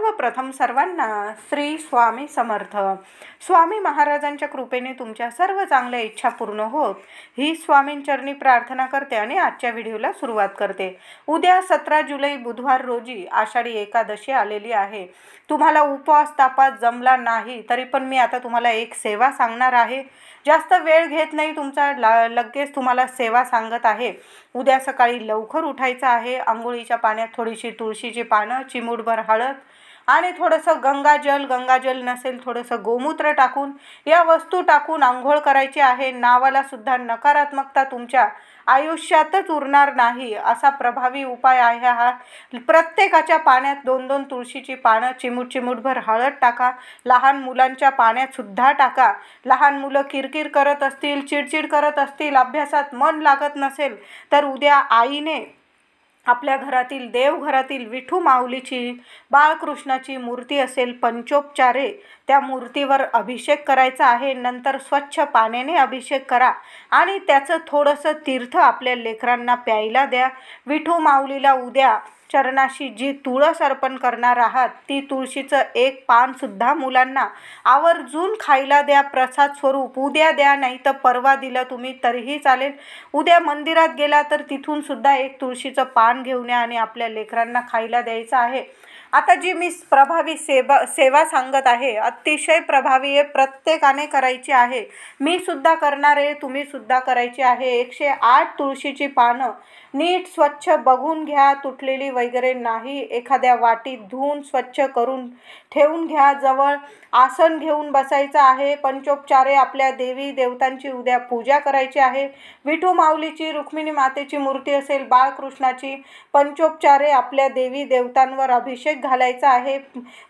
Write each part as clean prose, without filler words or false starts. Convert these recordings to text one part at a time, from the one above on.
सर्वप्रथम सर्वांना श्री स्वामी समर्थ. स्वामी महाराजांच्या कृपेने तुमच्या सर्व चांगल्या इच्छा पूर्ण होत ही स्वामींचरणी प्रार्थना करते आणि आजच्या व्हिडिओला सुरुवात करते. उद्या 17 जुलै बुधवार रोजी आषाढी एकादशी आलेली आहे. तुम्हाला उपवास तापास जमला नाही तरी पण मी आता तुम्हाला एक सेवा सांगणार आहे. जास्त वेळ घेत नाही तुमचा, लगेच तुम्हाला सेवा सांगत आहे. उद्या सकाळी लवकर उठायचं आहे. आंघोळीच्या पाण्यात थोडीशी तुळशीची पानं, चिमूटभर हळद आणि थोडंसं गंगाजल नसेल थोडंसं गोमूत्र टाकून या वस्तू टाकून आंघोळ करायची आहे. नावाला सुद्धा नकारात्मकता तुमच्या आयुष्यातच उरणार नाही असा प्रभावी उपाय आहे हा. प्रत्येकाच्या पाण्यात 2-2 तुळशीची पानं, चिमूटभर हळद टाका. लहान मुलांच्या पाण्यात सुद्धा टाका. लहान मुलं किरकिर करत असतील, चिडचिड करत असतील, अभ्यासात मन लागत नसेल तर उद्या आईने आपल्या घरातील देवघरातील विठू माऊलीची, बाळकृष्णाची मूर्ती असेल, पंचोपचारे त्या मूर्तीवर अभिषेक करायचा आहे. नंतर स्वच्छ पाण्याने अभिषेक करा आणि त्याचं थोडंसं तीर्थ आपल्या लेकरांना प्यायला द्या. विठू माऊलीला उद्या चरणाशी जी तुळस अर्पण करणार आहात ती तुळशीचं एक पानसुद्धा मुलांना आवर्जून खायला द्या. प्रसाद स्वरूप उद्या द्या, नाही तर परवा दिलं तुम्ही तरीही चालेल. उद्या मंदिरात गेला तर तिथून सुद्धा एक तुळशीचं पान घेऊन या आणि आपल्या लेकरांना खायला द्यायचं आहे. आता जी मी प्रभावी सेवा सांगत आहे अतिशय प्रभावी आहे, प्रत्येकाने करायची आहे. मी सुद्धा करणार आहे, तुम्ही सुद्धा करायची आहे. 108 तुळशीची पानं नीट स्वच्छ बघून घ्या, तुटलेली वगैरे नाही. एखाद्या वाटीत धुवून स्वच्छ करून ठेवून घ्या. जवळ आसन घेऊन बसायचं आहे. पंचोपचारे आपल्या देवी देवतांची उद्या पूजा करायची आहे. विठू माऊलीची, रुक्मिणी मातेची मूर्ती असेल, बाळकृष्णाची, पंचोपचारे आपल्या देवी देवतांवर अभिषेक घालायचा आहे.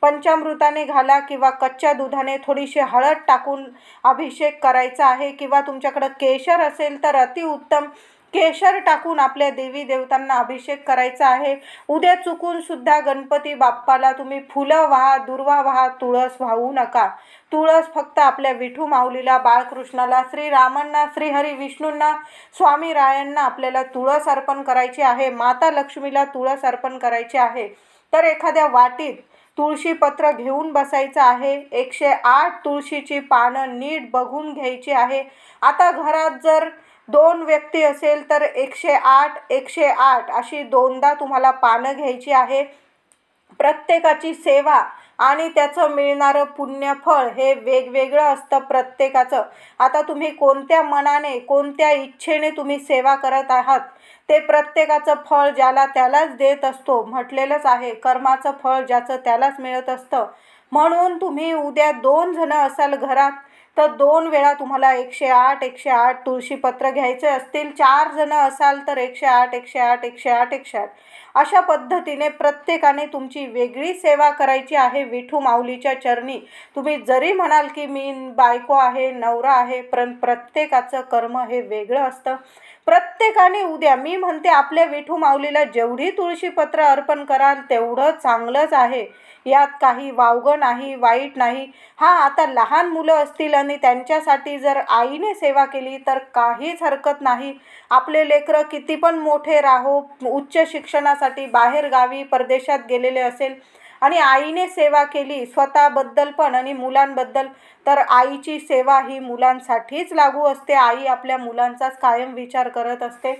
पंचामृताने घाला किंवा कच्च्या दुधाने थोडीशी हळद टाकून अभिषेक करायचा आहे. किंवा तुमच्याकडं केशर असेल तर अतिउत्तम, केशर टाकून आपल्या देवी देवतांना अभिषेक करायचा आहे. उद्या चुकून सुद्धा गणपती बाप्पाला तुम्ही फुलं वाहा, दुर्वा वाहा, तुळस वाहू नका. तुळस फक्त आपल्या विठू माऊलीला, बाळकृष्णाला, श्रीरामांना, श्रीहरी विष्णूंना, स्वामी रायांना आपल्याला तुळस अर्पण करायची आहे. माता लक्ष्मीला तुळस अर्पण करायची आहे. तर एखाद्या वाटीत तुळशीपत्र घेऊन बसायचं आहे. 108 तुळशीची पानं नीट बघून घ्यायची आहे. आता घरात जर 2 व्यक्ती असेल तर 108 अशी 2दा तुम्हाला पानं घ्यायची आहे. प्रत्येकाची सेवा आणि त्याचं मिळणारं पुण्यफळ हे वेगवेगळं असतं प्रत्येकाचं. आता तुम्ही कोणत्या मनाने, कोणत्या इच्छेने तुम्ही सेवा करत आहात ते प्रत्येकाचं फळ ज्याला त्यालाच देत असतो. म्हटलेलंच आहे, कर्माचं फळ ज्याचं त्यालाच मिळत असतं. म्हणून तुम्ही उद्या 2 जण असाल घरात तर 2 वेळा तुम्हाला 108 तुळशीपत्र घ्यायचे असतील. 4 जण असाल तर 108 अशा पद्धतीने प्रत्येकाने तुमची वेगळी सेवा करायची आहे विठू माऊलीच्या चरणी. तुम्ही जरी म्हणाल की मी बायको आहे, नवरा आहे, पण प्रत्येकाचं कर्म हे वेगळं असतं. प्रत्येकाने उद्या, मी म्हणते आपल्या विठू माऊलीला जेवढी तुळशीपत्र अर्पण कराल तेवढं चांगलंच आहे. यात काही वावगं नाही, वाईट नाही. आता लहान मुलं असतील आणि त्यांच्यासाठी जर आईने सेवा केली तर काहीच हरकत नाही. आपले लेकरं किती पण मोठे राहो, उच्च शिक्षणासाठी बाहेर गावी परदेशात गेलेले असेल आणि आईने सेवा केली स्वतःबद्दल पण आणि मुलांबद्दल, तर आईची सेवा ही मुलांसाठीच लागू असते. आई आपल्या मुलांचाच कायम विचार करत असते.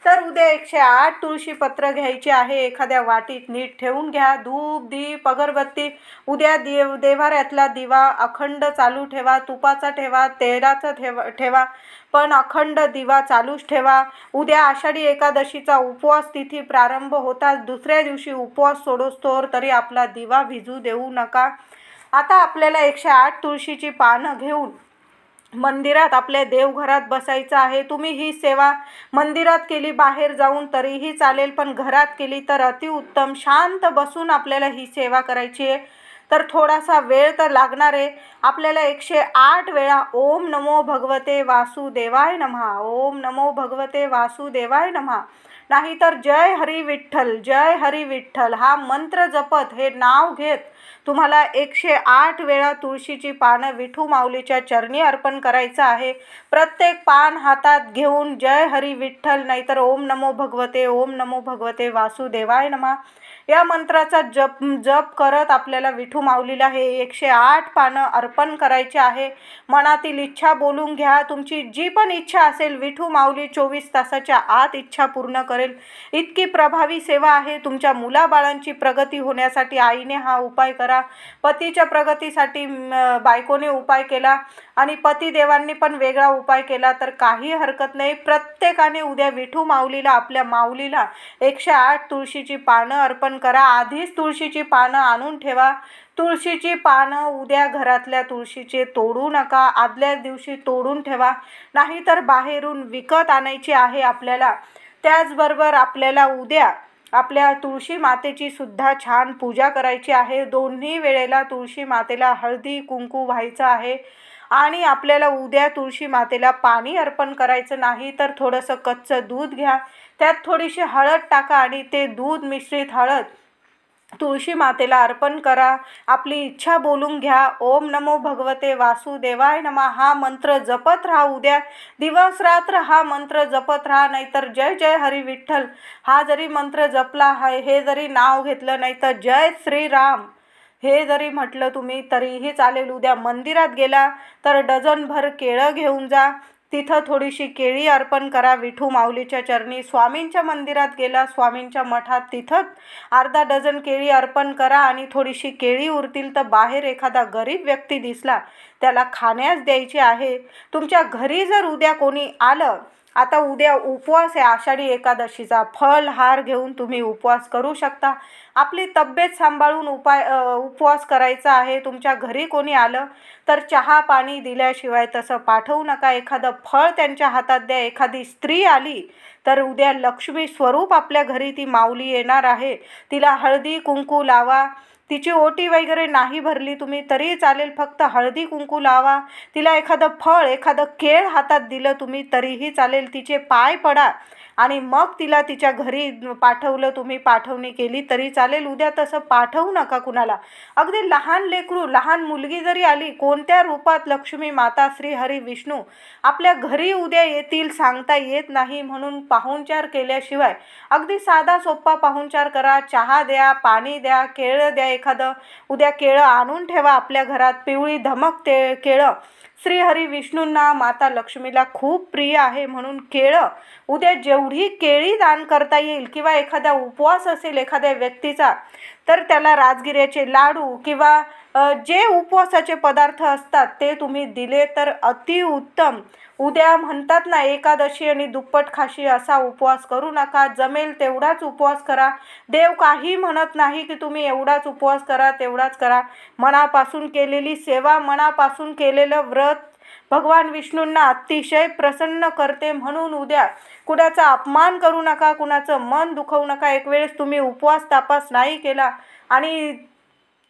तर उद्या 108 तुळशीपत्र घ्यायची आहे. एखाद्या वाटीत नीट ठेवून घ्या. धूप, दीप, अगरबत्ती. उद्या देव्हाऱ्यातला दिवा अखंड चालू ठेवा. तुपाचा ठेवा, तेलाचा ठेवा, पण अखंड दिवा चालूच ठेवा. उद्या आषाढी एकादशीचा उपवास तिथी प्रारंभ होताच दुसऱ्या दिवशी उपवास सोडोस्तोवर तरी आपला दिवा विझू देऊ नका. आता आपल्याला 108 तुळशीची पानं घेऊन मंदिरात आपल्या देवघरात बसायचं आहे. तुम्ही ही सेवा मंदिरात केली, बाहेर जाऊन तरीही चालेल, पण घरात केली तर अतिउत्तम. शांत बसून आपल्याला ही सेवा करायची आहे. तर थोडासा वेळ तर लागणार आहे. आपल्याला 108 वेळा ओम नमो भगवते वासुदेवाय नमः, ओम नमो भगवते वासुदेवाय नमः, नाहीतर जय हरी विठ्ठल हा मंत्र जपत, हे नाव घेत तुम्हाला 108 वेळा तुळशीची पानं विठू माऊलीच्या चरणी अर्पण करायचं आहे. प्रत्येक पान हातात घेऊन जय हरी विठ्ठल नाहीतर ओम नमो भगवते वासुदेवाय नमः या मंत्राचा जप करत आपल्याला विठू माऊलीला हे 108 पानं अर्पण करायचे आहे. मनातील इच्छा बोलून घ्या. तुमची जी पण इच्छा असेल विठू माऊली 24 तासाच्या आत इच्छा पूर्ण करेल. इतकी प्रभावी सेवा आहे. तुमच्या मुलाबाळांची प्रगती होण्यासाठी आईने हा उपाय करा. पतीच्या प्रगतीसाठी बायकोने उपाय केला आणि पतिदेवांनी पण वेगळा उपाय केला तर काही हरकत नाही. प्रत्येकाने उद्या विठू माऊलीला, आपल्या माऊलीला 108 तुळशीची पानं अर्पण करा. आधीच तुळशीची पानं आणून ठेवा. तुळशीची पानं उद्या घरातल्या तुळशीचे तोडू नका. आदल्या दिवशी तोडून ठेवा, नाहीतर बाहेरून विकत आणायची आहे आपल्याला. त्याचबरोबर आपल्याला उद्या आपल्या तुळशी मातेची सुद्धा छान पूजा करायची आहे. दोन्ही वेळेला तुळशी मातेला हळदी कुंकू व्हायचं आहे. आणि आपल्याला उद्या तुळशी मातेला पाणी अर्पण करायचं नाही तर थोडंसं कच्चं दूध घ्या, त्यात थोडीशी हळद टाका आणि ते दूध मिश्रित हळद तुळशी मातेला अर्पण करा. आपली इच्छा बोलून घ्या. ओम नमो भगवते वासुदेवाय नमः हा मंत्र जपत राहा. उद्या दिवस रात्र हा मंत्र जपत राहा. नाहीतर जय जय हरी विठ्ठल हा जरी मंत्र जपला, हे जरी नाव घेतलं, नाहीतर जय श्रीराम हे जरी म्हटलं तुम्ही तरीही चालेल. उद्या मंदिरात गेला तर डझनभर केळं घेऊन जा. तिथं थोडीशी केळी अर्पण करा विठू माऊलीच्या चरणी. स्वामींच्या मंदिरात गेला, स्वामींच्या मठात, तिथंच अर्धा डझन केळी अर्पण करा आणि थोडीशी केळी उरतील तर बाहेर एखादा गरीब व्यक्ती दिसला त्याला खाण्यास द्यायची आहे. तुमच्या घरी जर उद्या कोणी आलं, आता उद्या उपवास आहे आषाढी एकादशीचा, फळ हार घेऊन तुम्ही उपवास करू शकता. आपली तब्येत सांभाळून उपवास करायचा आहे. तुमच्या घरी कोणी आलं तर चहा पाणी दिल्याशिवाय तसं पाठवू नका. एखादं फळ त्यांच्या हातात द्या. एखादी स्त्री आली तर उद्या लक्ष्मी स्वरूप आपल्या घरी ती माऊली येणार आहे. तिला हळदी कुंकू लावा. तिची ओटी वगैरे नाही भरली तुम्ही तरी चालेल, फक्त हळदी कुंकू लावा. तिला एखादं फळ, एखादं केळ हातात दिलं तुम्ही तरीही चालेल. तिचे पाय पडा आणि मग तिला तिच्या घरी पाठवलं, तुम्ही पाठवणी केली तरी चालेल. उद्या तसं पाठवू नका कुणाला. अगदी लहान लेकरू, लहान मुलगी जरी आली, कोणत्या रूपात लक्ष्मी माता श्री हरी विष्णू आपल्या घरी उद्या येतील सांगता येत नाही. म्हणून पाहुणचार केल्याशिवाय अगदी साधा सोपा पाहुणचार करा. चहा द्या, पाणी द्या, केळं द्या. एखादं उद्या केळं आणून ठेवा आपल्या घरात. पिवळी धमक केळं श्रीहरी विष्णूंना, माता लक्ष्मीला खूप प्रिय आहे. म्हणून केळं उद्या जेवढी केळी दान करता येईल, किंवा एखादा उपवास असेल एखाद्या व्यक्तीचा तर त्याला राजगिऱ्याचे लाडू किंवा जे उपवासाचे पदार्थ असतात ते तुम्ही दिले तर अतिउत्तम. उद्या म्हणतात ना, एकादशी आणि दुप्पट खाशी असा उपवास करू नका. जमेल तेवढाच उपवास करा. देव काही म्हणत नाही की तुम्ही एवढाच उपवास करा, तेवढाच करा. मनापासून केलेली सेवा, मनापासून केलेलं व्रत भगवान विष्णूंना अतिशय प्रसन्न करते. म्हणून उद्या कुणाचा अपमान करू नका, कुणाचं मन दुखवू नका. एक वेळेस तुम्ही उपवास तापास नाही केला आणि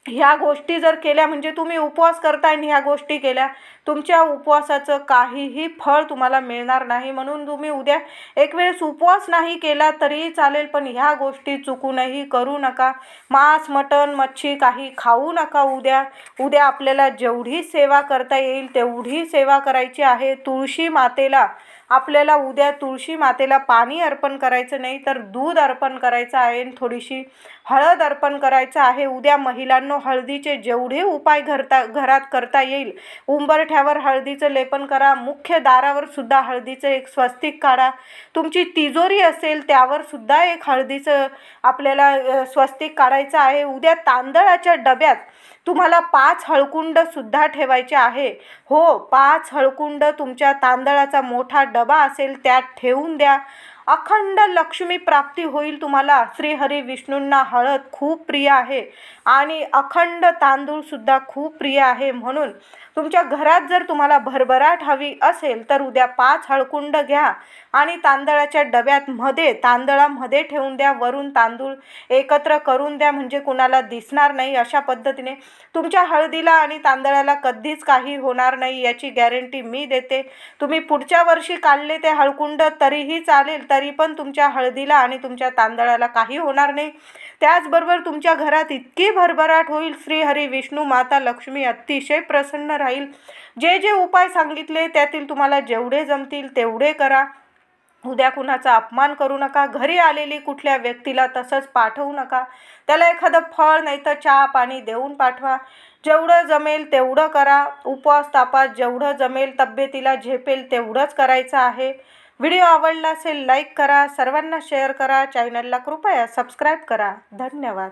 ह्या गोष्टी जर केल्या, म्हणजे तुम्ही उपवास करताय आणि ह्या गोष्टी केल्या, तुमच्या उपवासाचं काहीही फळ तुम्हाला मिळणार नाही. म्हणून तुम्ही उद्या एक वेळेस उपवास नाही केला तरीही चालेल, पण ह्या गोष्टी चुकूनही करू नका. मांस, मटण, मच्छी काही खाऊ नका. उद्या आपल्याला जेवढी सेवा करता येईल तेवढी सेवा करायची आहे. तुळशी मातेला आपल्याला उद्या तुळशी मातेला पाणी अर्पण करायचं नाही तर दूध अर्पण करायचं आहे. थोडीशी हळद अर्पण करायचं आहे. उद्या महिलांनो, हळदीचे जेवढे उपाय घरात करता येईल, उंबरठ्यावर हळदीचं लेपन करा. मुख्य दारावर सुद्धा हळदीचं एक स्वस्तिक काढा. तुमची तिजोरी असेल त्यावर सुद्धा एक हळदीचं आपल्याला स्वस्तिक काढायचं आहे. उद्या तांदळाच्या डब्यात तुम्हाला 5 हळकुंड सुद्धा ठेवायचे आहे. हो, 5 हळकुंड तुमच्या तांदळाचा मोठा डबा असेल त्यात ठेवून द्या. अखंड लक्ष्मी प्राप्ती होईल तुम्हाला. श्रीहरी विष्णूंना हळद खूप प्रिय आहे आणि अखंड तांदूळ सुद्धा खूप प्रिय आहे. म्हणून तुमच्या घरात जर तुम्हाला भरभराट हवी असेल तर उद्या 5 हळकुंड घ्या आणि तांदळाच्या डब्यात तांदळामध्ये ठेवून द्या. वरून तांदूळ एकत्र करून द्या, म्हणजे कुणाला दिसणार नाही. अशा पद्धतीने तुमच्या हळदीला आणि तांदळाला कधीच काही होणार नाही, याची गॅरंटी मी देते. तुम्ही पुढच्या वर्षी काढले ते हळकुंड तरीही चालेल, तरी पण तुमच्या हळदीला आणि तुमच्या तांदळाला काही होणार नाही. त्याचबरोबर तुमच्या घरात इतकी भरभराट होईल, श्रीहरी विष्णू माता लक्ष्मी अतिशय प्रसन्न राहील. जे जे उपाय सांगितले त्यातील तुम्हाला जेवढे जमतील तेवढे करा. उद्या कुणाचा अपमान करू नका. घरी आलेली कुठल्या व्यक्तीला तसंच पाठवू नका. त्याला एखादं फळ नाही तर चहा पाणी देऊन पाठवा. जेवढं जमेल तेवढं करा. उपवास तापास जेवढं जमेल, तब्येतीला झेपेल तेवढंच करायचं आहे. व्हिडिओ आवडला असेल लाईक करा, सर्वांना शेअर करा, चॅनलला कृपया सबस्क्राईब करा. धन्यवाद.